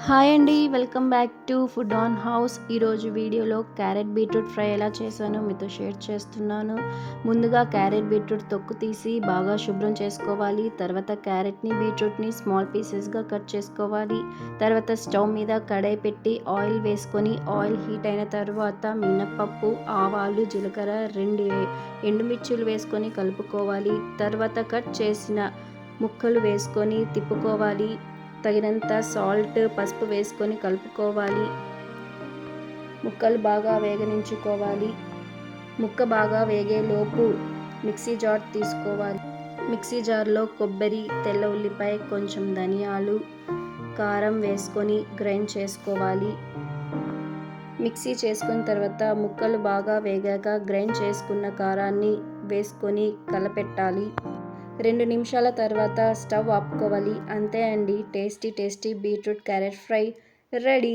Hi అండి, welcome back to food on house. ఈరోజు వీడియోలో క్యారెట్ బీట్రూట్ ఫ్రై ఎలా చేశానో మీతో షేర్ చేస్తున్నాను. ముందుగా క్యారెట్ బీట్రూట్ తొక్కు తీసి బాగా శుభ్రం చేసుకోవాలి. తర్వాత క్యారెట్ని బీట్రూట్ని స్మాల్ పీసెస్గా కట్ చేసుకోవాలి. తర్వాత స్టవ్ మీద కడాయి పెట్టి ఆయిల్ వేసుకొని ఆయిల్ హీట్ అయిన తర్వాత మినప్పప్పు, ఆవాలు, జీలకర్ర, 2 ఎండుమిర్చులు వేసుకొని కలుపుకోవాలి. తర్వాత కట్ చేసిన ముక్కలు వేసుకొని తిప్పుకోవాలి. తగినంత సాల్ట్, పసుపు వేసుకొని కలుపుకోవాలి. ముక్కలు బాగా వేగనించుకోవాలి. ముక్క బాగా వేగేలోపు మిక్సీ జార్ తీసుకోవాలి. మిక్సీ జార్లో కొబ్బరి, తెల్ల ఉల్లిపాయ, కొంచెం ధనియాలు, కారం వేసుకొని గ్రైండ్ చేసుకోవాలి. మిక్సీ చేసుకున్న తర్వాత ముక్కలు బాగా వేగాక గ్రైండ్ చేసుకున్న కారాన్ని వేసుకొని కలపెట్టాలి. 2 నిమిషాల తర్వాత స్టవ్ ఆపుకోవాలి. అంతే అండి, tasty beetroot carrot fry ready.